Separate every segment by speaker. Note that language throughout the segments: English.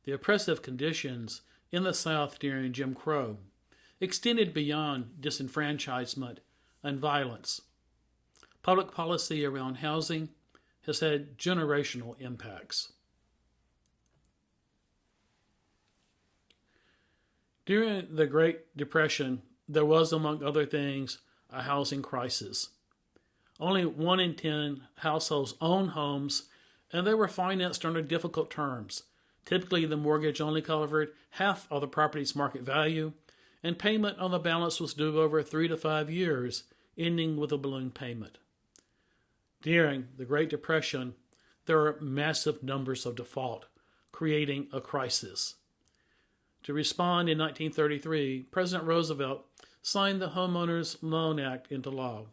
Speaker 1: The oppressive conditions in the South during Jim Crow extended beyond disenfranchisement and violence. Public policy around housing has had generational impacts. During the Great Depression, there was, among other things, a housing crisis. Only 1 in 10 households owned homes, and they were financed under difficult terms. Typically, the mortgage only covered half of the property's market value, and payment on the balance was due over 3 to 5 years, ending with a balloon payment. During the Great Depression, there were massive numbers of default, creating a crisis. To respond in 1933, President Roosevelt signed the Homeowners Loan Act into law.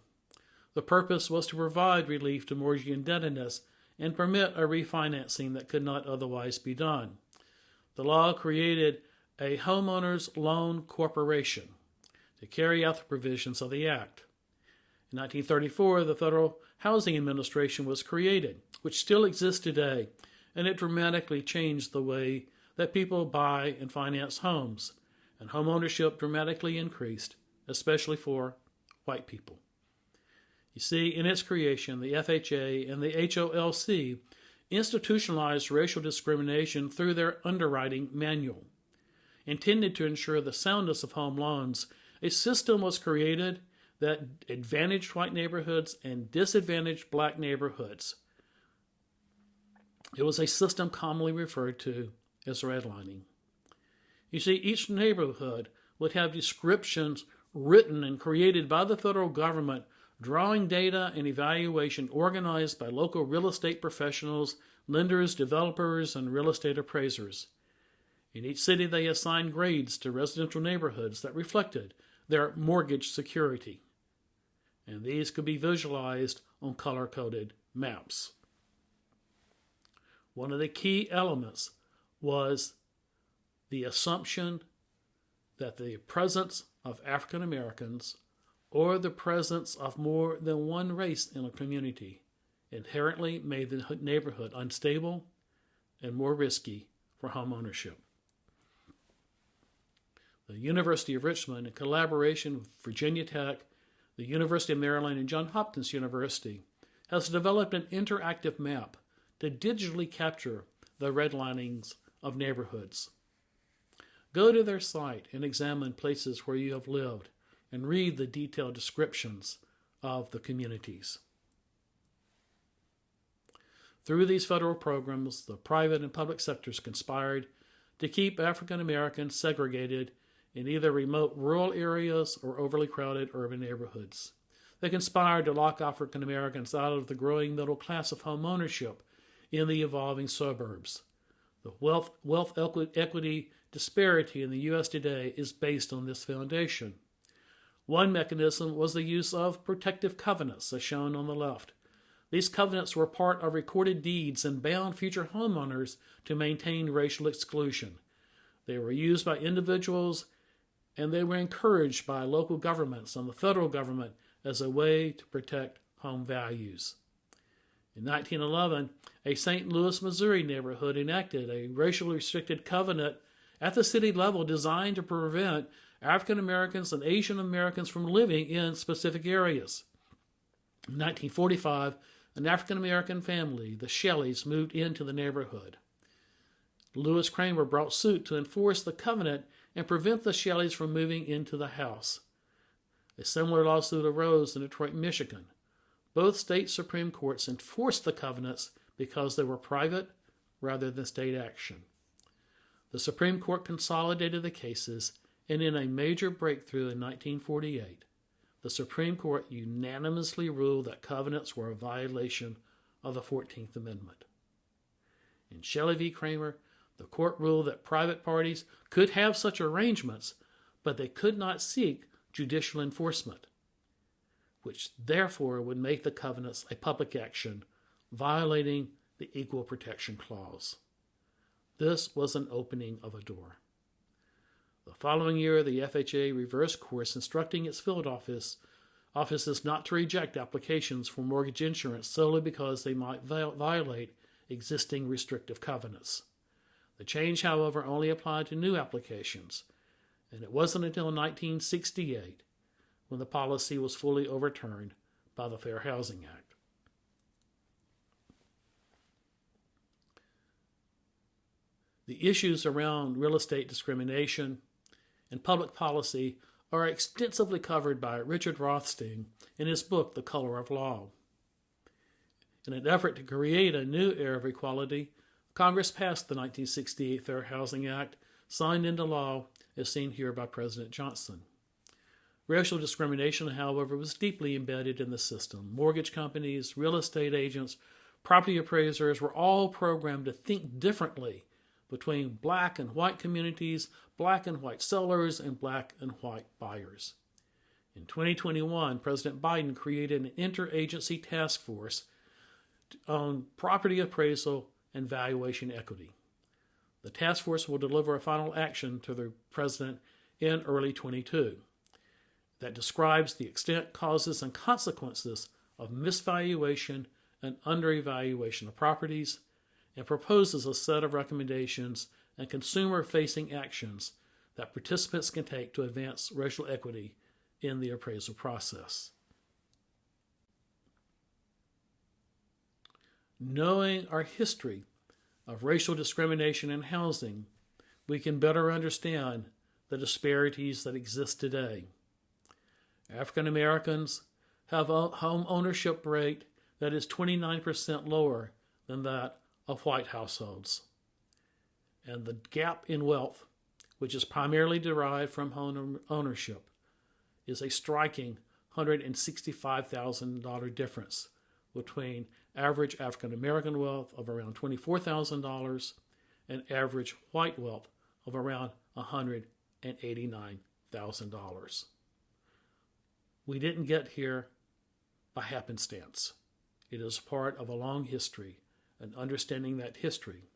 Speaker 1: The purpose was to provide relief to mortgage indebtedness and permit a refinancing that could not otherwise be done. The law created a Homeowners Loan Corporation to carry out the provisions of the Act. In 1934, the Federal Housing Administration was created, which still exists today, and it dramatically changed the way that people buy and finance homes, and home ownership dramatically increased, especially for white people. You see, in its creation, the FHA and the HOLC institutionalized racial discrimination through their underwriting manual. Intended to ensure the soundness of home loans, a system was created that advantaged white neighborhoods and disadvantaged black neighborhoods. It was a system commonly referred to as redlining. You see, each neighborhood would have descriptions written and created by the federal government, drawing data and evaluation organized by local real estate professionals, lenders, developers, and real estate appraisers. In each city, they assigned grades to residential neighborhoods that reflected their mortgage security, and these could be visualized on color-coded maps. One of the key elements was the assumption that the presence of African Americans or the presence of more than one race in a community inherently made the neighborhood unstable and more risky for home ownership. The University of Richmond, in collaboration with Virginia Tech, the University of Maryland, and Johns Hopkins University, has developed an interactive map to digitally capture the redlinings of neighborhoods. Go to their site and examine places where you have lived and read the detailed descriptions of the communities. Through these federal programs, the private and public sectors conspired to keep African Americans segregated in either remote rural areas or overly crowded urban neighborhoods. They conspired to lock African Americans out of the growing middle class of home ownership in the evolving suburbs. The wealth equity disparity in the U.S. today is based on this foundation. One mechanism was the use of protective covenants, as shown on the left. These covenants were part of recorded deeds and bound future homeowners to maintain racial exclusion. They were used by individuals, and they were encouraged by local governments and the federal government as a way to protect home values. In 1911, a St. Louis, Missouri neighborhood enacted a racially restricted covenant at the city level designed to prevent African Americans and Asian Americans from living in specific areas. In 1945, an African American family, the Shelleys, moved into the neighborhood. Lewis Kramer brought suit to enforce the covenant and prevent the Shelleys from moving into the house. A similar lawsuit arose in Detroit, Michigan. Both state Supreme Courts enforced the covenants because they were private rather than state action. The Supreme Court consolidated the cases, and in a major breakthrough in 1948, the Supreme Court unanimously ruled that covenants were a violation of the 14th Amendment. In Shelley v. Kramer, the court ruled that private parties could have such arrangements, but they could not seek judicial enforcement, which therefore would make the covenants a public action, violating the Equal Protection Clause. This was an opening of a door. The following year, the FHA reversed course, instructing its field offices not to reject applications for mortgage insurance solely because they might violate existing restrictive covenants. The change, however, only applied to new applications, and it wasn't until 1968 when the policy was fully overturned by the Fair Housing Act. The issues around real estate discrimination and public policy are extensively covered by Richard Rothstein in his book, The Color of Law. In an effort to create a new era of equality, Congress passed the 1968 Fair Housing Act, signed into law as seen here by President Johnson. Racial discrimination, however, was deeply embedded in the system. Mortgage companies, real estate agents, property appraisers were all programmed to think differently between black and white communities, black and white sellers, and black and white buyers. In 2021, President Biden created an interagency task force on property appraisal and valuation equity. The task force will deliver a final action to the president in early 2022 that describes the extent, causes, and consequences of misvaluation and underevaluation of properties, and proposes a set of recommendations and consumer-facing actions that participants can take to advance racial equity in the appraisal process. Knowing our history of racial discrimination in housing, we can better understand the disparities that exist today. African Americans have a home ownership rate that is 29% lower than that of white households. And the gap in wealth, which is primarily derived from home ownership, is a striking $165,000 difference between average African American wealth of around $24,000 and average white wealth of around $189,000. We didn't get here by happenstance. It is part of a long history, and understanding that history,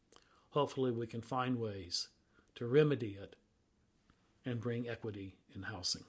Speaker 1: hopefully we can find ways to remedy it and bring equity in housing.